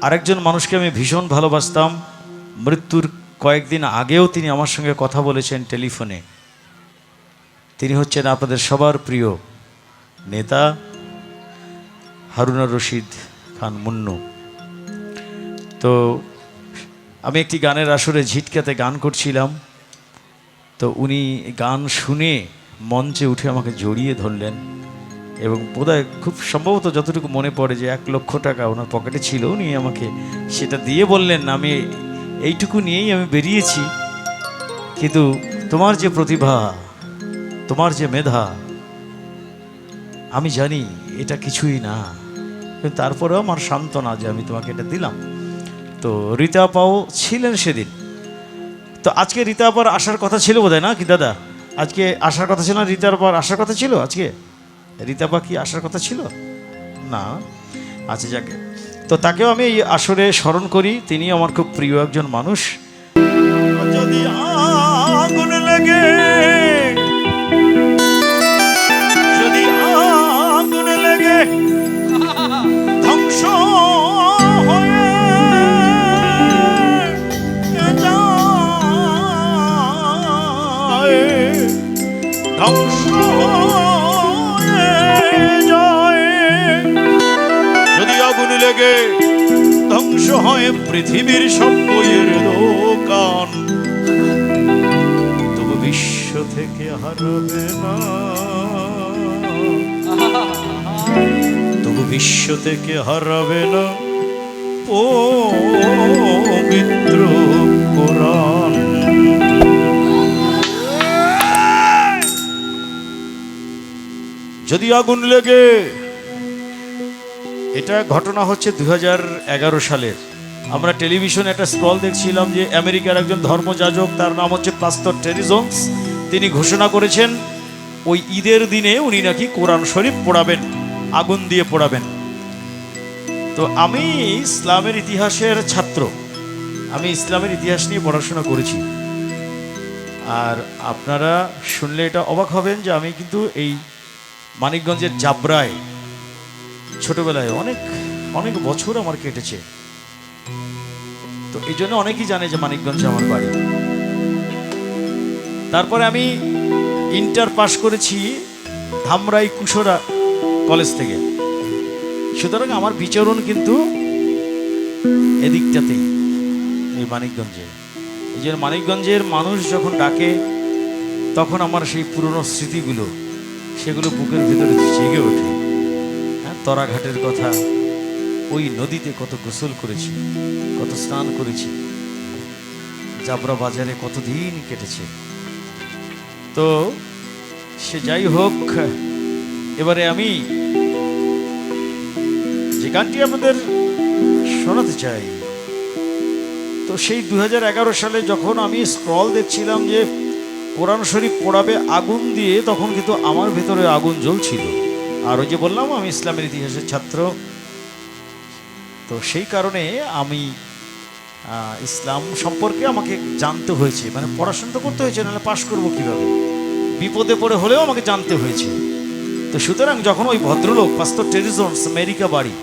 আরেকজন মানুষকে আমি ভীষণ ভালোবাসতাম, মৃত্যুর কয়েকদিন আগেও তিনি আমার সঙ্গে কথা বলেছেন টেলিফোনে। তিনি হচ্ছেন আপনাদের সবার প্রিয় নেতা হারুনুর রশিদ খান মুন্নু। তো আমি একটি গানের আসরে ঝিটকাতে গান করছিলাম, তো উনি গান শুনে মঞ্চে উঠে আমাকে জড়িয়ে ধরলেন এবং বোধহয় খুব সম্ভবত যতটুকু মনে পড়ে যে 1 লক্ষ টাকা ওনার পকেটে ছিল, উনি আমাকে সেটা দিয়ে বললেন, আমি এইটুকু নিয়েই আমি বেরিয়েছি, কিন্তু তোমার যে প্রতিভা, তোমার যে মেধা, আমি জানি এটা কিছুই না, কিন্তু তারপরেও আমার সান্ত্বনা যে আমি তোমাকে এটা দিলাম। তো রীতা আপাও ছিলেন সেদিন। তো আজকে রীতা আপার আসার কথা ছিল বোধহয়, না কি দাদা? আজকে আসার কথা ছিল না? রীতা আপার আসার কথা ছিল আজকে? রীতা আপা কি আসার কথা ছিল না? আচ্ছা, যাকে, তো তাকেও আমি এই আসরে স্মরণ করি। তিনি আমার খুব প্রিয় একজন মানুষ। যদি আগুন লাগে, যদি আগুন লাগে ধ্বংস হয়ে যায়, ধ্বংস হয়ে যায়, যদি আগুন লেগে ধ্বংস হয় পৃথিবীর সব বইয়ের দোকান, তবু বিশ্ব থেকে হারাবে না, তবু বিশ্ব থেকে হারাবে না পবিত্র কোরআন। যদি আগুন লেগে, এটা ঘটনা হচ্ছে 2011 সালের। আমরা টেলিভিশনে একটা স্ক্রল দেখছিলাম যে আমেরিকার একজন ধর্মযাজক, তার নাম হচ্ছে পাস্টর টেরি জোন্স, তিনি ঘোষণা করেছেন ওই ঈদের দিনে উনি নাকি কোরআন শরীফ পোড়াবেন, আগুন দিয়ে পোড়াবেন। তো আমি ইসলামের ইতিহাসের ছাত্র, আমি ইসলামের ইতিহাস নিয়ে পড়াশোনা করেছি, আর আপনারা শুনলে এটা অবাক হবেন যে আমি কিন্তু এই মানিকগঞ্জের জাবরায় ছোটবেলায় অনেক অনেক বছর আমার কেটেছে। তো এই জন্য অনেকেই জানে যে মানিকগঞ্জে আমার বাড়ি। তারপরে আমি ইন্টার পাস করেছি ধামরাই কুশরা কলেজ থেকে, সুতরাং আমার বিচরণ কিন্তু এদিকটাতেই, এই মানিকগঞ্জে। এই যে মানিকগঞ্জের মানুষ যখন ডাকে, তখন আমার সেই পুরনো স্মৃতিগুলো, সেগুলো বুকের ভিতরে জেগে ওঠে। তরাঘাটের কথা, ওই নদীতে কত গোসল করেছি, কত স্নান করেছি, জাবরা বাজারে কতদিন কেটেছে। তো সে যাই হোক, এবারে আমি যে গানটি আপনাদের শোনাতে চাই, তো সেই 2011 সালে যখন আমি স্ক্রল দেখছিলাম যে কোরআন শরীফ পোড়াবে আগুন দিয়ে, তখন কিন্তু আমার ভেতরে আগুন জ্বলছিল। আর ওই যে বললাম আমি ইসলামের ইতিহাসের ছাত্র, তো সেই কারণে আমি ইসলাম সম্পর্কে আমাকে জানতে হয়েছে, মানে পড়াশোনা তো করতে হয়েছে, নাহলে পাশ করবো কীভাবে, বিপদে পড়ে হলেও আমাকে জানতে হয়েছে। তো সুতরাং যখন ওই ভদ্রলোক পাস্টর টেরি জোন্স, আমেরিকা বাড়ি,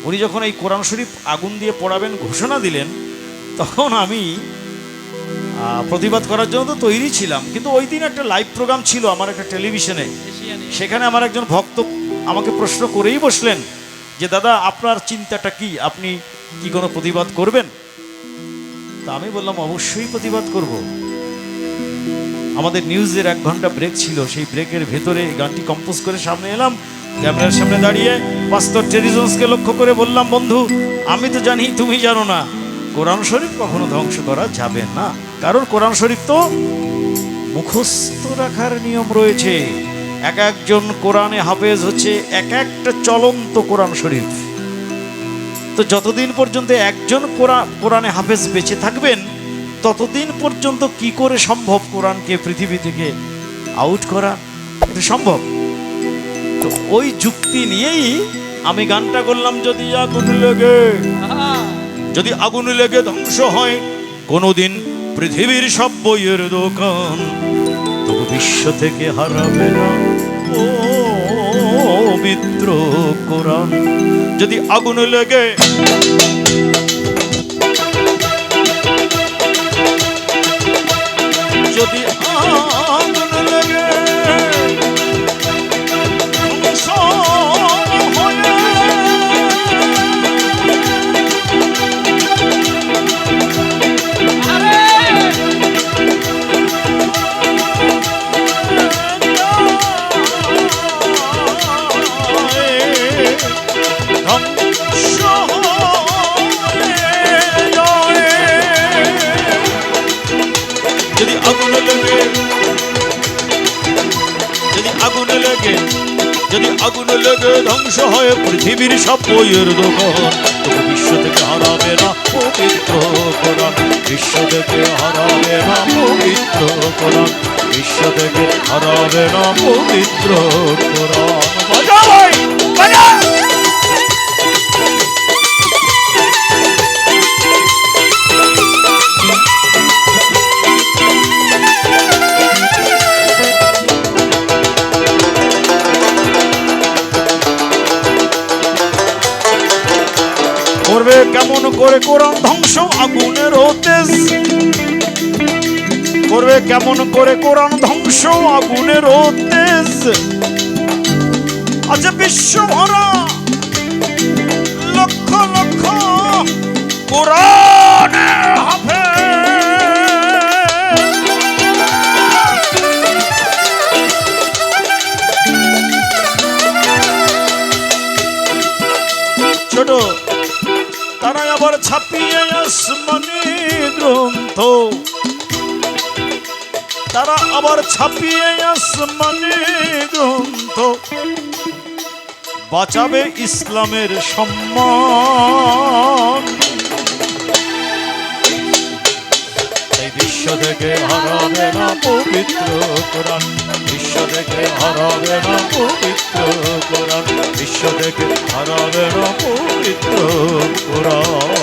উনি যখন এই কোরআন শরীফ আগুন দিয়ে পোড়াবেন ঘোষণা দিলেন, তখন আমি প্রতিবাদ করার জন্য তো তৈরি ছিলাম। কিন্তু ওই দিন একটা লাইভ প্রোগ্রাম ছিল আমার একটা টেলিভিশনে, সেখানে আমার একজন ভক্ত আমাকে প্রশ্ন করেই বসলেন যে দাদা আপনার চিন্তাটা কি, আপনি কি কোনো প্রতিবাদ করবেন? তা আমি বললাম অবশ্যই প্রতিবাদ করব। আমাদের নিউজের 1 ঘন্টা ব্রেক ছিল, সেই ব্রেকের ভেতরে গানটি কম্পোজ করে সামনে এলাম, ক্যামেরার সামনে দাঁড়িয়ে পাস্টর টেরি জোন্সকে লক্ষ্য করে বললাম, বন্ধু আমি তো জানি তুমি জানো না, কোরআন শরীফ কখনো ধ্বংস করা যাবে না, কারণ কোরআন শরীফ তো মুখস্থ রাখার নিয়ম রয়েছে। এক একজন কোরআনে হাফেজ হচ্ছে এক একটা চলন্ত কোরআন শরীফ। তো যতদিন পর্যন্ত একজন কোরআনে হাফেজ বেঁচে থাকবেন, ততদিন পর্যন্ত কি করে সম্ভব কোরআনকে পৃথিবী থেকে আউট করা? এটা সম্ভব। তো ওই যুক্তি নিয়েই আমি গানটা করলাম, যদি আগুন লেগে, যদি আগুন লেগে ধ্বংস হয় কোনোদিন পৃথিবীর সব বইয়ের দোকান, তবু বিশ্ব থেকে হারাবে না পবিত্র কোরআন। যদি আগুন লেগে যদি আগুন লেগে ধ্বংস হয়ে যদি আগুন লেগে ধ্বংস হয় পৃথিবীর সব বইয়ের দোকান, তবু বিশ্ব থেকে হারাবে না পবিত্র কোরআন। বিশ্ব থেকে হারাবে না পবিত্র কোরআন, বিশ্ব থেকে হারাবে না পবিত্র কোরআন। বাজা ভাই বাজা। করবে কেমন করে কোরআন ধ্বংস আগুনের তেজ, করবে কেমন করে কোরআন ধ্বংস আগুনের তেজ। আজ বিশ্ব ভরা লক্ষ লক্ষ কোরআনের হাফেজ, ছোট তারা আবার ছাপিয়ে আসমানি গ্রন্থ, তারা আবার ছাপিয়ে আসমানি গ্রন্থ, বাঁচাবে ইসলামের সম্মান। এই বিশ্ব থেকে হারাবে না পবিত্র কোরআন, বিশ্ব থেকে হারাবে না পবিত্র কোরআন, বিশ্ব থেকে হারাবে না পবিত্র কোরআন।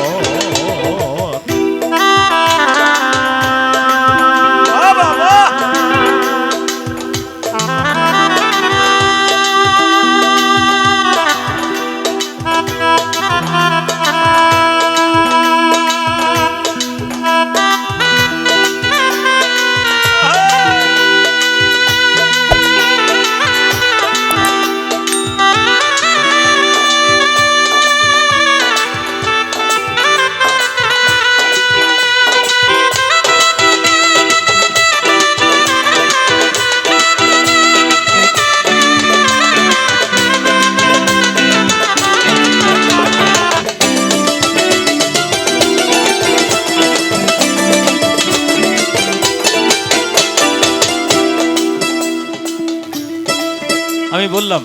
আমি বললাম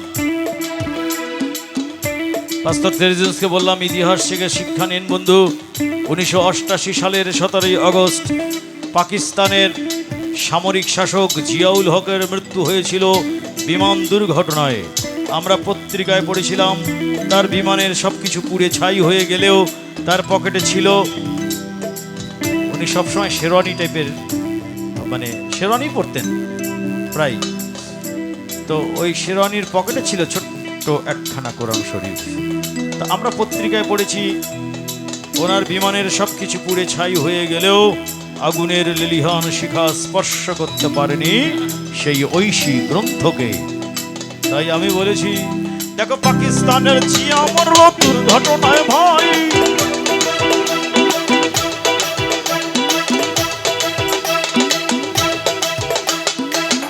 পাস্টর টেরিজেন্সকে বললাম ইতিহাস থেকে শিক্ষা নিন বন্ধু। 1988 সালের 17 আগস্ট পাকিস্তানের সামরিক শাসক জিয়াউল হকের মৃত্যু হয়েছিল বিমান দুর্ঘটনায়। আমরা পত্রিকায় পড়েছিলাম তার বিমানের সবকিছু পুড়ে ছাই হয়ে গেলেও তার পকেটে ছিল, উনি সবসময় শেরওয়ানি টাইপের মানে শেরওয়ানি পরতেন প্রায়, তো ওই শেরওয়ানির পকেটে ছিল ছোট্ট একখানা কোরআন শরীফ। তা আমরা পত্রিকায় পড়েছি ওনার বিমানের সবকিছু পুড়ে ছাই হয়ে গেলেও আগুনের লেলিহান শিখা স্পর্শ করতে পারেনি সেই ঐশী গ্রন্থকে। তাই আমি বলেছি দেখো পাকিস্তানের জিয়া মরল দুর্ঘটনায় ভাই,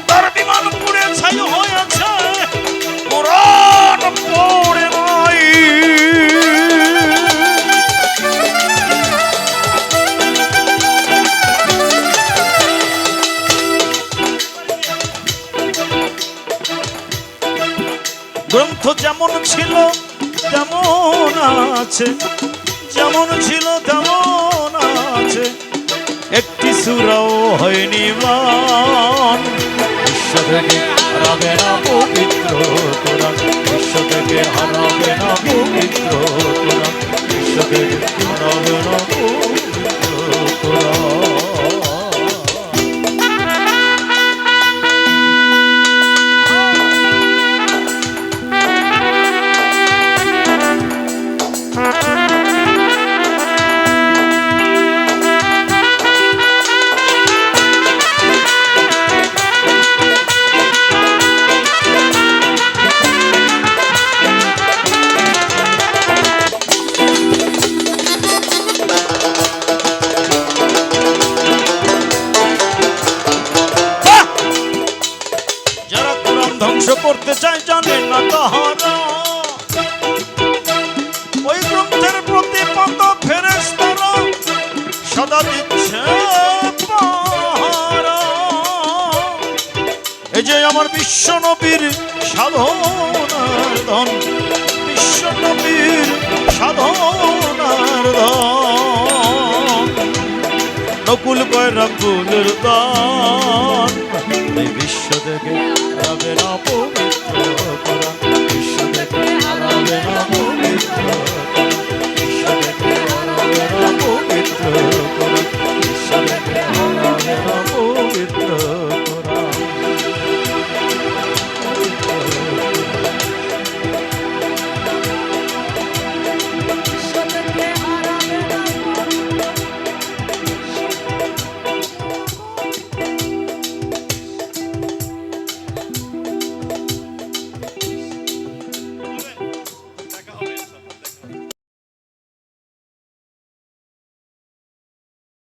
তার বিমান পুড়ে ছাই হয়েছে, কোরআন পড়ে নাই। গ্রন্থ যেমন ছিল তেমন আছে, যেমন ছিল তেমন আছে, একটি সূরাও হয়নি মান। বিশ্ব থেকে হারাবে না পবিত্র কোরআন, বিশ্ব থেকে হারাবে না পবিত্র কোরআন, বিশ্ব থেকে হারাবে না পবিত্র কোরআন। পথের প্রতিপদ ফেরেশতারা সদা দিচ্ছে পাহারা। এই যে আমার বিশ্ব নবীর সাধনার ধন, বিশ্ব নবীর সাধনার ধন, নকুল কয় রাব্বুলের দান, এই বিশ্ব থেকে যাবে না পবিত্র